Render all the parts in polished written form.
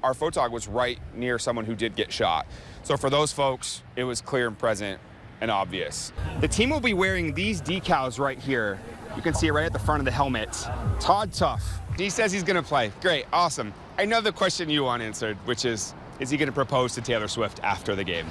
our photog was right near someone who did get shot. So for those folks, it was clear and present and obvious. The team will be wearing these decals right here. You can see it right at the front of the helmet. Todd Tuff. He says he's going to play. Great, awesome. I know the question you want answered, which is he going to propose to Taylor Swift after the game?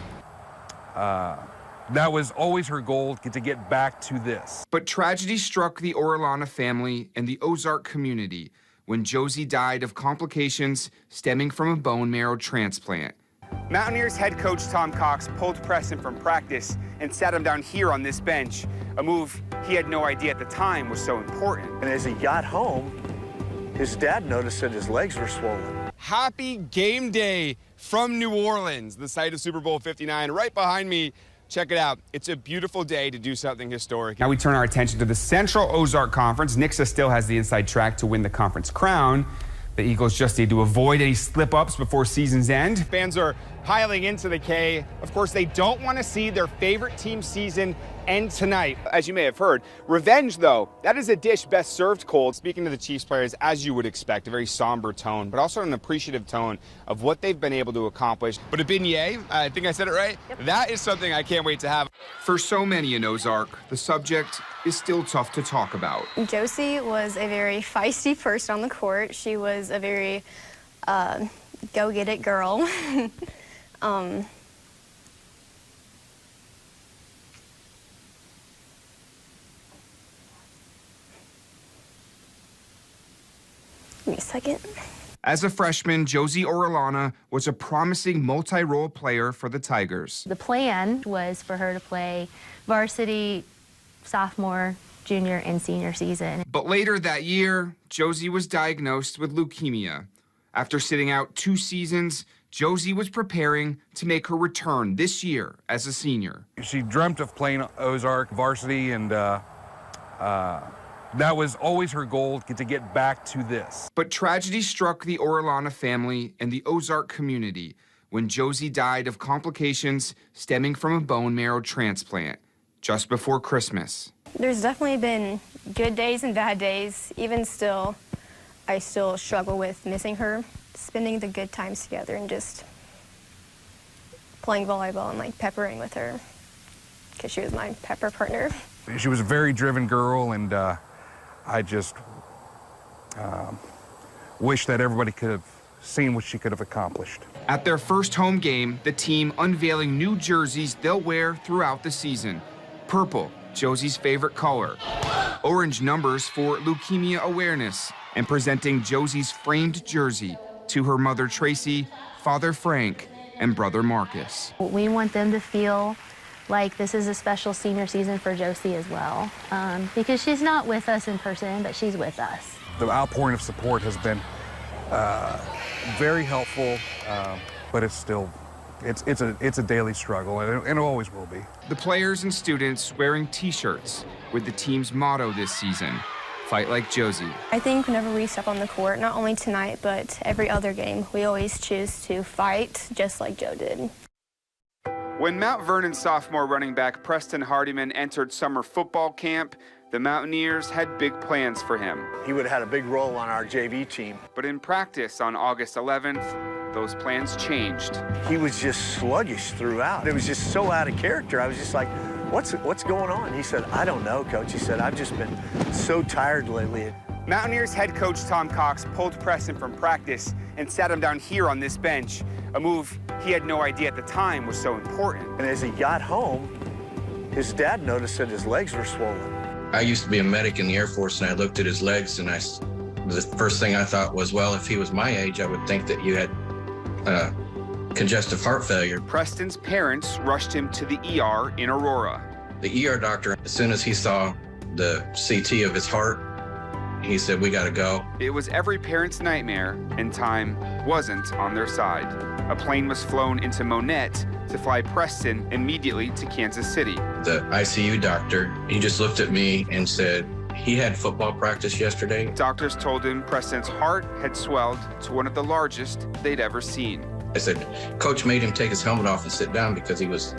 That was always her goal, to get back to this. But tragedy struck the Orellana family and the Ozark community when Josie died of complications stemming from a bone marrow transplant. Mountaineers head coach Tom Cox pulled Preston from practice and sat him down here on this bench, a move he had no idea at the time was so important. And as he got home, his dad noticed that his legs were swollen. Happy game day from New Orleans, the site of Super Bowl 59. Right behind me, check it out. It's a beautiful day to do something historic. Now we turn our attention to the Central Ozark Conference. Nixa still has the inside track to win the conference crown. The Eagles just need to avoid any slip-ups before season's end. Fans are piling into the K. Of course, they don't want to see their favorite team's season end tonight. As you may have heard, revenge, though, that is a dish best served cold. Speaking to the Chiefs players, as you would expect, a very somber tone, but also an appreciative tone of what they've been able to accomplish. But a beignet, I think I said it right, yep. That is something I can't wait to have. For so many in Ozark, the subject is still tough to talk about. Josie was a very feisty person on the court. She was a very go-get-it girl. Give me a second. As a freshman, Josie Orellana was a promising multi-role player for the Tigers. The plan was for her to play varsity, sophomore, junior, and senior season. But later that year, Josie was diagnosed with leukemia. After sitting out 2 seasons, Josie was preparing to make her return this year as a senior. She dreamt of playing Ozark varsity, and that was always her goal, to get back to this. But tragedy struck the Orellana family and the Ozark community when Josie died of complications stemming from a bone marrow transplant just before Christmas. There's definitely been good days and bad days. Even still, I still struggle with missing her, spending the good times together and just playing volleyball and like peppering with her because she was my pepper partner. She was a very driven girl, and I just wish that everybody could have seen what she could have accomplished. At their first home game, the team unveiling new jerseys they'll wear throughout the season. Purple, Josie's favorite color. Orange numbers for leukemia awareness, and presenting Josie's framed jersey to her mother Tracy, father Frank, and brother Marcus. We want them to feel like this is a special senior season for Josie as well, because she's not with us in person, but she's with us. The outpouring of support has been very helpful, but it's still, it's a daily struggle, and it always will be. The players and students wearing T-shirts with the team's motto this season, "Fight like Josie." I think whenever we step on the court, not only tonight, but every other game, we always choose to fight just like Joe did. When Mount Vernon sophomore running back Preston Hardiman entered summer football camp, the Mountaineers had big plans for him. He would have had a big role on our JV team. But in practice on August 11th, those plans changed. He was just sluggish throughout. It was just so out of character. I was just like, what's going on? He said, I don't know, Coach. He said, I've just been so tired lately. Mountaineers head coach Tom Cox pulled Preston from practice and sat him down here on this bench, a move he had no idea at the time was so important. And as he got home, his dad noticed that his legs were swollen. I used to be a medic in the Air Force, and I looked at his legs, and the first thing I thought was, well, if he was my age, I would think that you had congestive heart failure. Preston's parents rushed him to the ER in Aurora. The ER doctor, as soon as he saw the CT of his heart, he said, we gotta go. It was every parent's nightmare, and time wasn't on their side. A plane was flown into Monette to fly Preston immediately to Kansas City. The ICU doctor, he just looked at me and said, he had football practice yesterday. Doctors told him Preston's heart had swelled to one of the largest they'd ever seen. I said, Coach made him take his helmet off and sit down because he was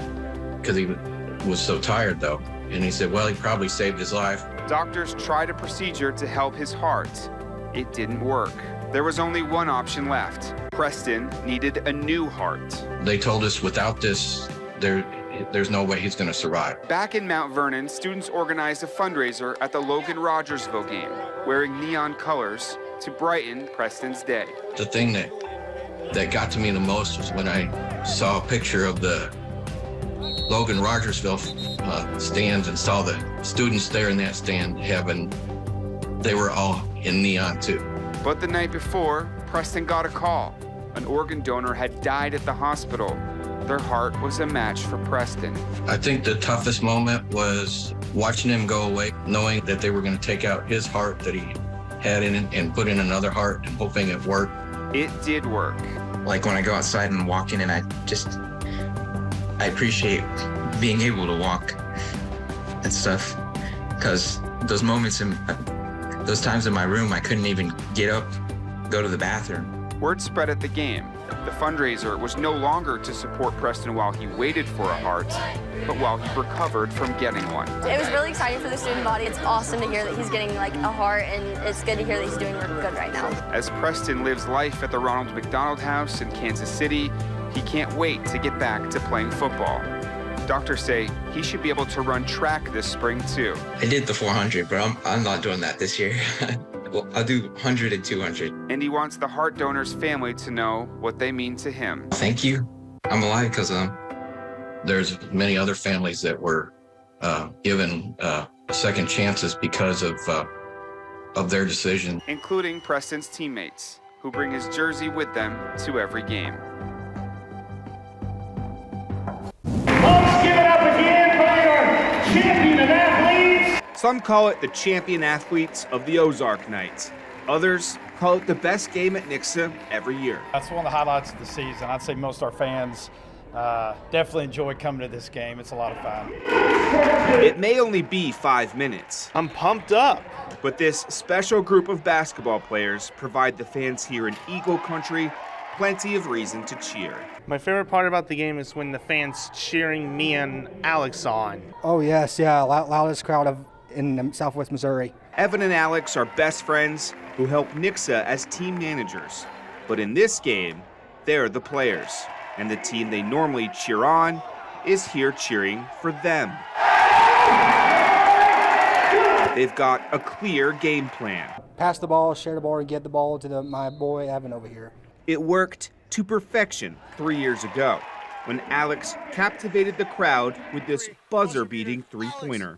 so tired, though. And he said, well, he probably saved his life. Doctors tried a procedure to help his heart. It didn't work. There was only one option left. Preston needed a new heart. They told us without this, there's no way he's going to survive. Back in Mount Vernon, students organized a fundraiser at the Logan Rogersville game, wearing neon colors to brighten Preston's day. The thing that got to me the most was when I saw a picture of the Logan Rogersville stands and saw the students there in that stand they were all in neon too. But the night before, Preston got a call. An organ donor had died at the hospital. Their heart was a match for Preston. I think the toughest moment was watching him go away, knowing that they were going to take out his heart that he had in it and put in another heart and hoping it worked. It did work. Like when I go outside and walk in and I appreciate being able to walk and stuff, because those moments those times in my room, I couldn't even get up, go to the bathroom. Word spread at the game. The fundraiser was no longer to support Preston while he waited for a heart, but while he recovered from getting one. It was really exciting for the student body. It's awesome to hear that he's getting like a heart, and it's good to hear that he's doing good right now. As Preston lives life at the Ronald McDonald House in Kansas City, he can't wait to get back to playing football. Doctors say he should be able to run track this spring too. I did the 400, but I'm not doing that this year. Well, I'll do 100 and 200. And he wants the heart donor's family to know what they mean to him. Thank you. I'm alive because There's many other families that were given second chances because of their decision. Including Preston's teammates, who bring his jersey with them to every game. Let's give it up again for your champion of athletes. Some call it the champion athletes of the Ozark Nights. Others call it the best game at Nixa every year. That's one of the highlights of the season. I'd say most of our fans definitely enjoy coming to this game. It's a lot of fun. It may only be 5 minutes. I'm pumped up. But this special group of basketball players provide the fans here in Eagle Country plenty of reason to cheer. My favorite part about the game is when the fans cheering me and Alex on. Oh yes, yeah, loudest crowd in Southwest Missouri. Evan and Alex are best friends who help Nixa as team managers. But in this game, they're the players. And the team they normally cheer on is here cheering for them. They've got a clear game plan. Pass the ball, share the ball, and get the ball to my boy Evan over here. It worked to perfection 3 years ago when Alex captivated the crowd with this buzzer-beating three-pointer.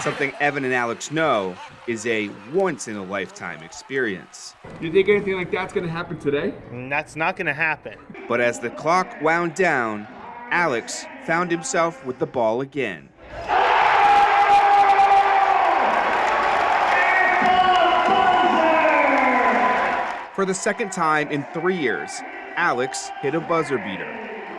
Something Evan and Alex know is a once-in-a-lifetime experience. Do you think anything like that's going to happen today? That's not going to happen. But as the clock wound down, Alex found himself with the ball again. For the second time in 3 years, Alex hit a buzzer beater.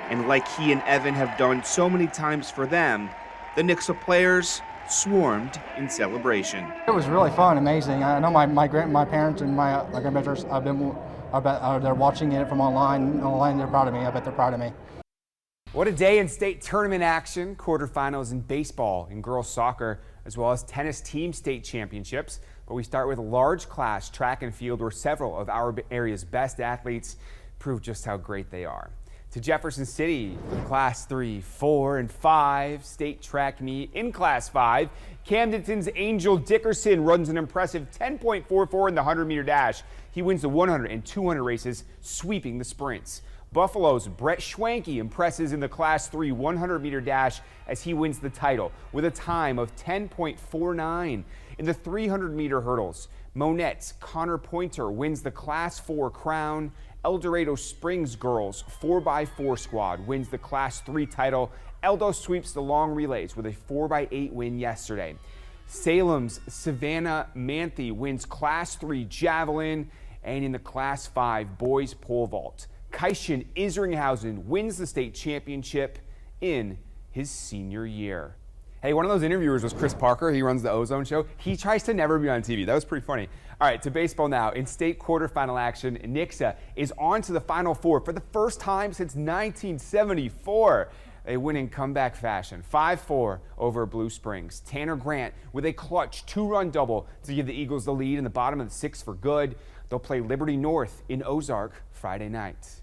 And like he and Evan have done so many times for them, the Nixa players swarmed in celebration. It was really fun, amazing. I know my parents and my grandparents, they're watching it from online. They're proud of me. I bet they're proud of me. What a day in state tournament action, quarterfinals in baseball and girls soccer, as well as tennis team state championships. But we start with large class track and field, where several of our area's best athletes prove just how great they are. To Jefferson City for the Class 3, 4, and 5 state track meet. In Class 5, Camdenton's Angel Dickerson runs an impressive 10.44 in the 100-meter dash. He wins the 100 and 200 races, sweeping the sprints. Buffalo's Brett Schwanke impresses in the Class 3 100-meter dash as he wins the title with a time of 10.49. In the 300-meter hurdles, Monette's Connor Pointer wins the Class 4 crown. El Dorado Springs girls 4x4 squad wins the Class 3 title. Eldo sweeps the long relays with a 4x8 win yesterday. Salem's Savannah Manthe wins Class 3 javelin. And in the Class 5 boys pole vault, Kaishan Isringhausen wins the state championship in his senior year. Hey, one of those interviewers was Chris Parker. He runs the Ozone Show. He tries to never be on TV. That was pretty funny. All right, to baseball now. In state quarterfinal action, Nixa is on to the Final Four for the first time since 1974. They win in comeback fashion, 5-4 over Blue Springs. Tanner Grant with a clutch 2-run double to give the Eagles the lead in the bottom of the 6th for good. They'll play Liberty North in Ozark Friday night.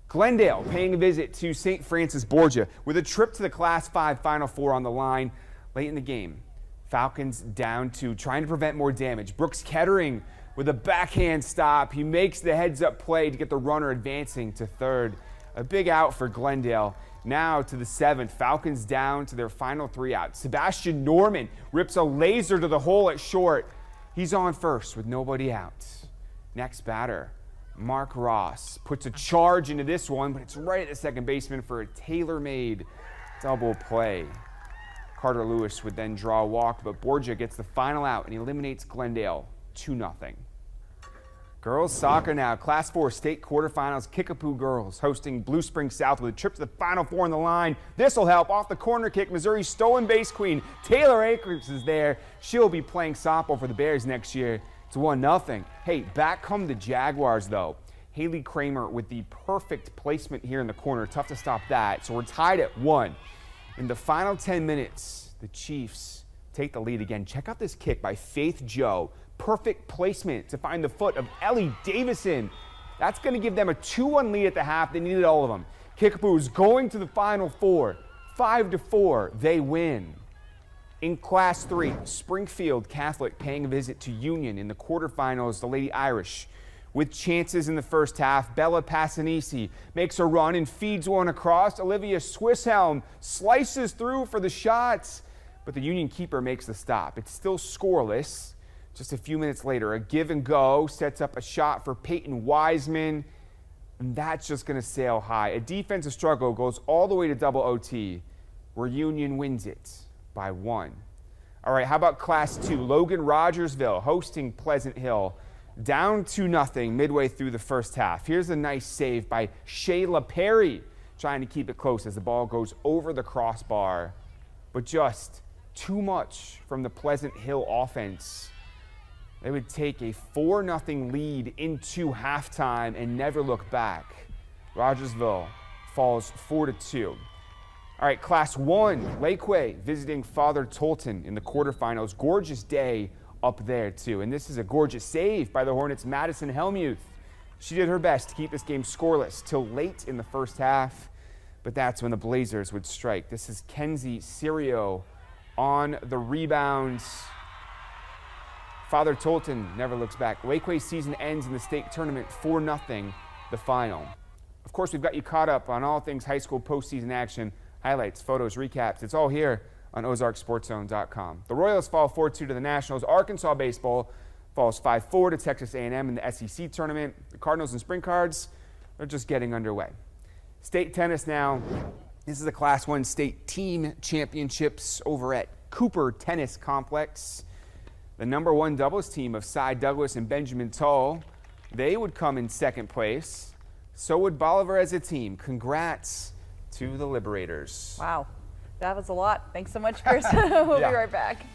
Glendale paying a visit to St. Francis Borgia with a trip to the Class 5 Final Four on the line late in the game. Falcons down to trying to prevent more damage. Brooks Kettering with a backhand stop. He makes the heads-up play to get the runner advancing to third. A big out for Glendale. Now to the 7th. Falcons down to their final 3 outs. Sebastian Norman rips a laser to the hole at short. He's on first with nobody out. Next batter, Mark Ross puts a charge into this one, but it's right at the second baseman for a tailor-made double play. Carter Lewis would then draw a walk, but Borgia gets the final out and eliminates Glendale 2-0. Girls soccer now. Class 4 state quarterfinals. Kickapoo girls hosting Blue Springs South with a trip to the Final Four on the line. This will help. Off the corner kick, Missouri's stolen base queen, Taylor Akers, is there. She'll be playing softball for the Bears next year. It's 1-0. Hey, back come the Jaguars, though. Haley Kramer with the perfect placement here in the corner. Tough to stop that. So we're tied at 1. In the final 10 minutes, the Chiefs take the lead again. Check out this kick by Faith Joe. Perfect placement to find the foot of Ellie Davison. That's going to give them a 2-1 lead at the half. They needed all of them. Kickapoo's going to the Final Four. 5-4, they win. In Class 3, Springfield Catholic paying a visit to Union in the quarterfinals, the Lady Irish. With chances in the first half, Bella Passanisi makes a run and feeds one across. Olivia Swisshelm slices through for the shots, but the Union keeper makes the stop. It's still scoreless. Just a few minutes later, a give and go sets up a shot for Peyton Wiseman, and that's just going to sail high. A defensive struggle goes all the way to double OT, where Union wins it by 1. All right, how about Class 2? Logan Rogersville hosting Pleasant Hill. Down 2-0 midway through the first half. Here's a nice save by Shayla Perry, trying to keep it close as the ball goes over the crossbar. But just too much from the Pleasant Hill offense. They would take a 4-0 lead into halftime and never look back. Rogersville falls 4-2. All right, Class 1, Lakeway visiting Father Tolton in the quarterfinals. Gorgeous day up there, too. And this is a gorgeous save by the Hornets' Madison Helmuth. She did her best to keep this game scoreless till late in the first half, but that's when the Blazers would strike. This is Kenzie Sirio on the rebounds. Father Tolton never looks back. Lakeway's season ends in the state tournament 4-0, the final. Of course, we've got you caught up on all things high school postseason action, highlights, photos, recaps. It's all here on OzarkSportsZone.com. The Royals fall 4-2 to the Nationals. Arkansas baseball falls 5-4 to Texas A&M in the SEC tournament. The Cardinals and Spring Cards are just getting underway. State tennis now. This is the Class 1 state team championships over at Cooper Tennis Complex. The #1 doubles team of Cy Douglas and Benjamin Tull, they would come in second place. So would Bolivar as a team. Congrats to the Liberators. Wow, that was a lot. Thanks so much, Chris. We'll be right back.